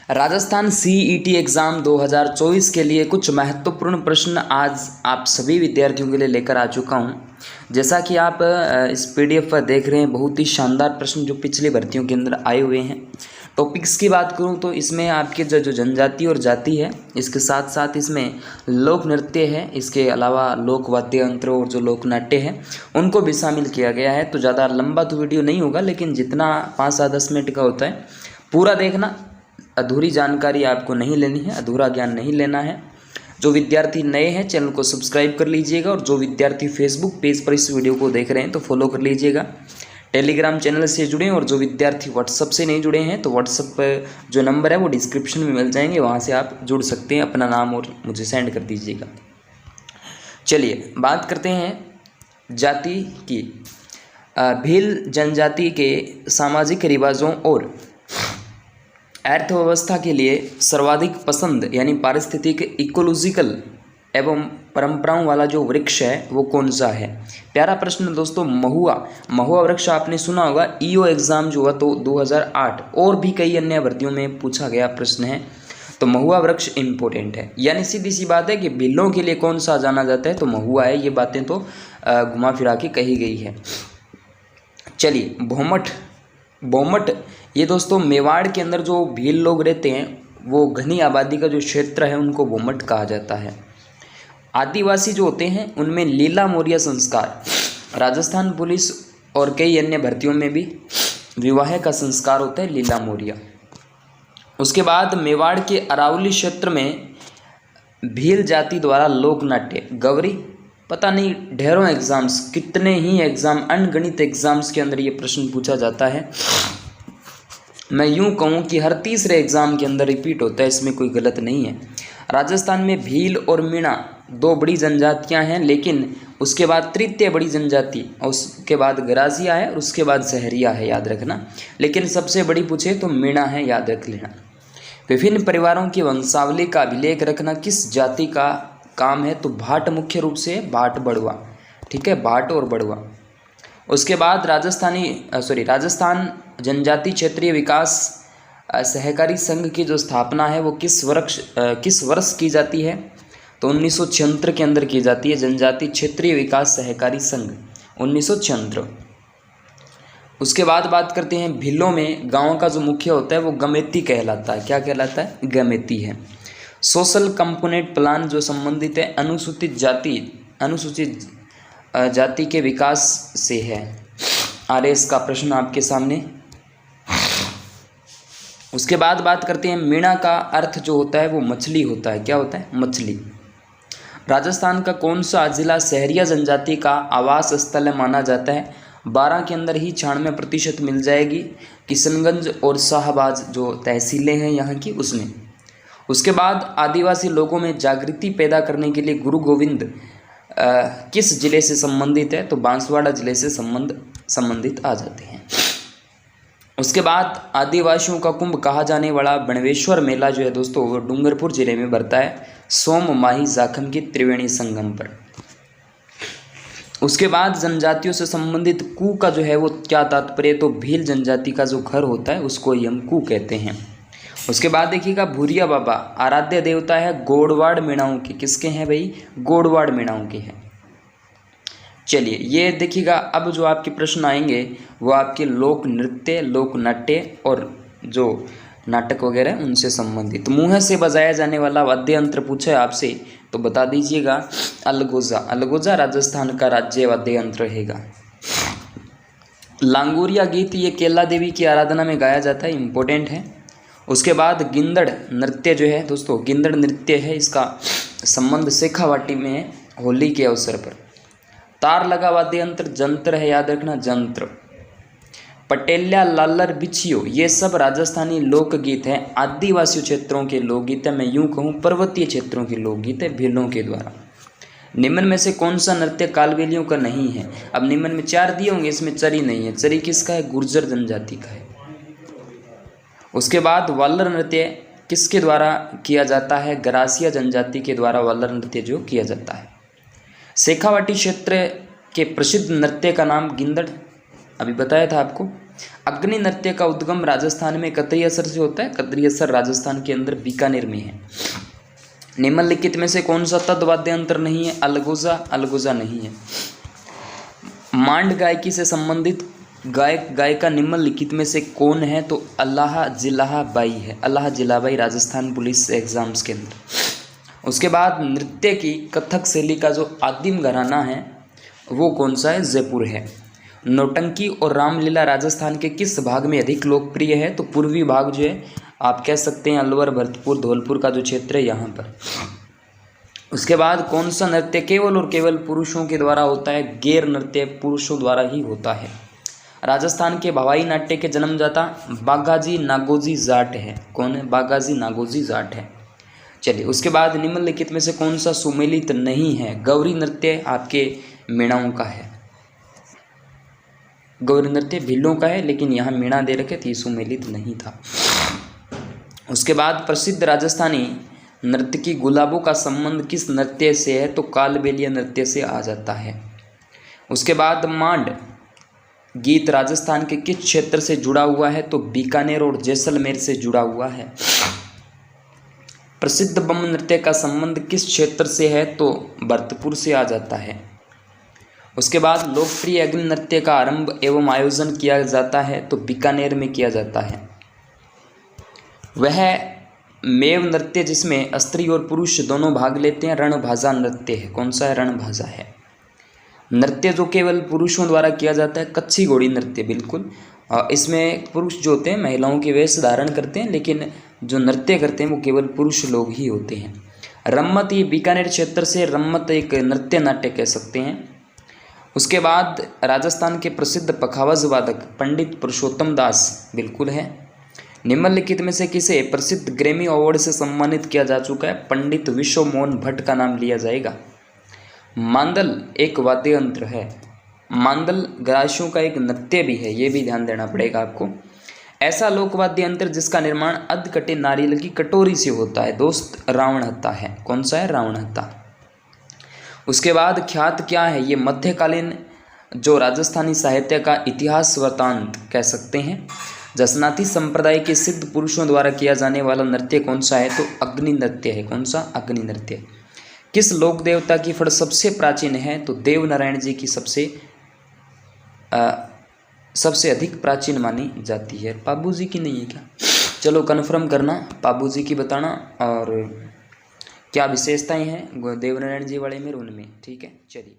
Rajasthan CET exam 2024 के लिए कुछ महत्वपूर्ण प्रश्न आज आप सभी विद्यार्थियों के लिए लेकर आ चुका हूं। जैसा कि आप इस पीडीएफ पर देख रहे हैं, बहुत ही शानदार प्रश्न जो पिछली भर्तियों के अंदर आए हुए हैं। टॉपिक्स की बात करूं तो इसमें आपके जो जनजाति और जाति है, इसके साथ साथ इसमें लोक नृत्य है, इसके अलावा लोक वाद्य यंत्र और जो लोक नाट्य है उनको भी शामिल किया गया है। तो ज़्यादा लंबा तो वीडियो नहीं होगा, लेकिन जितना 5-10 मिनट का होता है पूरा देखना। अधूरी जानकारी आपको नहीं लेनी है, अधूरा ज्ञान नहीं लेना है। जो विद्यार्थी नए हैं चैनल को सब्सक्राइब कर लीजिएगा, और जो विद्यार्थी फेसबुक पेज पर इस वीडियो को देख रहे हैं तो फॉलो कर लीजिएगा। टेलीग्राम चैनल से जुड़ें, और जो विद्यार्थी व्हाट्सअप से नहीं जुड़े हैं तो व्हाट्सअप पर जो नंबर है वो डिस्क्रिप्शन में मिल जाएंगे, वहाँ से आप जुड़ सकते हैं। अपना नाम और मुझे सेंड कर दीजिएगा। चलिए बात करते हैं जाति की। भील जनजाति के सामाजिक रिवाजों और अर्थव्यवस्था के लिए सर्वाधिक पसंद यानी पारिस्थितिक इकोलॉजिकल एवं परंपराओं वाला जो वृक्ष है वो कौन सा है। प्यारा प्रश्न दोस्तों। महुआ वृक्ष आपने सुना होगा। ईओ एग्ज़ाम जो हुआ तो 2008 और भी कई अन्य भर्तियों में पूछा गया प्रश्न है, तो महुआ वृक्ष इम्पोर्टेंट है। यानी सीधी सी बात है कि भीलों के लिए कौन सा जाना जाता है तो महुआ है। ये बातें तो घुमा फिरा के कही गई है। चलिए बोमट ये दोस्तों मेवाड़ के अंदर जो भील लोग रहते हैं वो घनी आबादी का जो क्षेत्र है उनको बोमट कहा जाता है। आदिवासी जो होते हैं उनमें लीला मोरिया संस्कार, राजस्थान पुलिस और कई अन्य भर्तियों में भी विवाह का संस्कार होता है लीला मोरिया। उसके बाद मेवाड़ के अरावली क्षेत्र में भील जाति द्वारा लोक नाट्य गवरी, पता नहीं ढेरों एग्ज़ाम्स, कितने ही एग्ज़ाम, अनगणित एग्ज़ाम्स के अंदर ये प्रश्न पूछा जाता है। मैं यूँ कहूँ कि हर तीसरे एग्ज़ाम के अंदर रिपीट होता है, इसमें कोई गलत नहीं है। राजस्थान में भील और मीणा दो बड़ी जनजातियाँ हैं, लेकिन उसके बाद तृतीय बड़ी जनजाति और उसके बाद गरासिया है और उसके बाद सहरिया है, याद रखना। लेकिन सबसे बड़ी पूछे तो मीणा है, याद रख लेना। विभिन्न परिवारों की वंशावली का अभिलेख रखना किस जाति का काम है तो भाट, मुख्य रूप से भाट बड़ुआ, ठीक है, भाट और बड़ुआ। उसके बाद राजस्थान जनजाति क्षेत्रीय विकास सहकारी संघ की जो स्थापना है वो किस वर्ष की जाती है तो 1976 के अंदर की जाती है। जनजाति क्षेत्रीय विकास सहकारी संघ 1976। उसके बाद बात करते हैं भीलों में गांव का जो मुख्य होता है वो गमेती कहलाता है। क्या कहलाता है? गमेती है। सोशल कंपोनेंट प्लान जो संबंधित है अनुसूचित जाति के विकास से है। आरएस का प्रश्न आपके सामने। उसके बाद बात करते हैं मीणा का अर्थ जो होता है वो मछली होता है। क्या होता है? मछली। राजस्थान का कौन सा जिला सहरिया जनजाति का आवास स्थल माना जाता है? 12 के अंदर ही 96% मिल जाएगी। किशनगंज और शाहबाज जो तहसीलें हैं यहाँ की उसमें। उसके बाद आदिवासी लोगों में जागृति पैदा करने के लिए गुरु गोविंद किस जिले से संबंधित है तो बांसवाड़ा जिले से संबंधित आ जाते हैं। उसके बाद आदिवासियों का कुंभ कहा जाने वाला बणवेश्वर मेला जो है दोस्तों वो डूंगरपुर जिले में बढ़ता है सोम माही जाखम की त्रिवेणी संगम पर। उसके बाद जनजातियों से संबंधित कू का जो है वो क्या तात्पर्य तो भील जनजाति का जो घर होता है उसको ही हम कू कहते हैं। उसके बाद देखिएगा भूरिया बाबा आराध्य देवता है गोड़वाड़ मीणाओं के। किसके हैं भाई? गोड़वाड़ मीणाओं के हैं। चलिए ये देखिएगा, अब जो आपके प्रश्न आएंगे वो आपके लोक नृत्य, लोक नाट्य और जो नाटक वगैरह उनसे संबंधित। मुँह से बजाया जाने वाला वाद्य यंत्र पूछा है आपसे तो बता दीजिएगा अलगोजा। अलगोजा राजस्थान का राज्य वाद्य यंत्र रहेगा। लांगुरिया गीत ये केला देवी की आराधना में गाया जाता है, इम्पोर्टेंट है। उसके बाद गिंदड़ नृत्य जो है दोस्तों, गिंदड़ नृत्य है, इसका संबंध शेखावाटी में है होली के अवसर पर। तार लगा वाद्य यंत्र जंत्र है, याद रखना जंत्र। पटेल्या लालर बिछियो ये सब राजस्थानी लोकगीत हैं। आदिवासी क्षेत्रों के लोकगीत है, मैं यूँ कहूँ पर्वतीय क्षेत्रों के लोकगीत है भीलों के द्वारा। निम्न में से कौन सा नृत्य कालबेलियों का नहीं है? अब निम्न में 4 दिए होंगे, इसमें चरी नहीं है। चरी किसका है? गुर्जर जनजाति का है। उसके बाद वालर नृत्य किसके द्वारा किया जाता है? गरासिया जनजाति के द्वारा वालर नृत्य जो किया जाता है। शेखावाटी क्षेत्र के प्रसिद्ध नृत्य का नाम गिंदड़, अभी बताया था आपको। अग्नि नृत्य का उद्गम राजस्थान में कतरी असर से होता है। कतरी असर राजस्थान के अंदर बीकानेर में है। निम्नलिखित में से कौन सा तद वाद्य यंत्र नहीं है? अलगोजा, अलगोजा नहीं है। मांड गायकी से संबंधित गायक गायिका निम्नलिखित में से कौन है? तो अल्लाह जिलाबाई है। अल्लाह जिलाबाई राजस्थान पुलिस एग्जाम्स के अंदर। उसके बाद नृत्य की कथक शैली का जो आदिम घराना है वो कौन सा है? जयपुर है। नौटंकी और रामलीला राजस्थान के किस भाग में अधिक लोकप्रिय है? तो पूर्वी भाग जो है आप कह सकते हैं अलवर, भरतपुर, धौलपुर का जो क्षेत्र है यहाँ पर। उसके बाद कौन सा नृत्य केवल और केवल पुरुषों के द्वारा होता है? गैर नृत्य पुरुषों द्वारा ही होता है। राजस्थान के भवाई नाट्य के जन्मदाता बागाजी नागोजी जाट है। कौन है? बागाजी नागोजी जाट है। चलिए, उसके बाद निम्नलिखित में से कौन सा सुमेलित नहीं है? गौरी नृत्य आपके मीणाओं का है। गौरी नृत्य भीलों का है, लेकिन यहाँ मीणा दे रखे थे, सुमेलित नहीं था। उसके बाद प्रसिद्ध राजस्थानी नृत्य की गुलाबों का संबंध किस नृत्य से है? तो कालबेलिया नृत्य से आ जाता है। उसके बाद मांड गीत राजस्थान के किस क्षेत्र से जुड़ा हुआ है? तो बीकानेर और जैसलमेर से जुड़ा हुआ है। प्रसिद्ध बम नृत्य का संबंध किस क्षेत्र से है? तो भरतपुर से आ जाता है। उसके बाद लोकप्रिय अग्नि नृत्य का आरंभ एवं आयोजन किया जाता है तो बीकानेर में किया जाता है। वह मेव नृत्य जिसमें स्त्री और पुरुष दोनों भाग लेते हैं रणभाजा नृत्य है। कौन सा है? रणभाजा है। नृत्य जो केवल पुरुषों द्वारा किया जाता है कच्ची घोड़ी नृत्य, बिल्कुल। इसमें पुरुष जो होते हैं महिलाओं के वेश धारण करते हैं, लेकिन जो नृत्य करते हैं वो केवल पुरुष लोग ही होते हैं। रम्मत, ये बीकानेर क्षेत्र से रम्मत एक नृत्य नाट्य कह सकते हैं। उसके बाद राजस्थान के प्रसिद्ध पखावज वादक पंडित पुरुषोत्तम दास, बिल्कुल है। निम्नलिखित में से किसे प्रसिद्ध ग्रैमी अवार्ड से सम्मानित किया जा चुका है? पंडित विश्व मोहन भट्ट का नाम लिया जाएगा। मांदल एक वाद्य यंत्र है। मांदल ग्रासियों का एक नृत्य भी है, ये भी ध्यान देना पड़ेगा आपको। ऐसा लोकवाद्य यंत्र जिसका निर्माण अधकटे नारियल की कटोरी से होता है दोस्त, रावण हत्ता है। कौन सा है? रावण हत्ता। उसके बाद ख्यात क्या है? ये मध्यकालीन जो राजस्थानी साहित्य का इतिहास वृतांत कह सकते हैं। जसनाती संप्रदाय के सिद्ध पुरुषों द्वारा किया जाने वाला नृत्य कौन सा है? तो अग्नि नृत्य है। कौन सा? अग्नि नृत्य। किस लोक देवता की फड़ सबसे प्राचीन है? तो देवनारायण जी की सबसे अधिक प्राचीन मानी जाती है। पाबू जी की नहीं है क्या? चलो कन्फर्म करना, पाबू जी की बताना और क्या विशेषताएं हैं देवनारायण जी वाले में, उनमें। ठीक है, चलिए।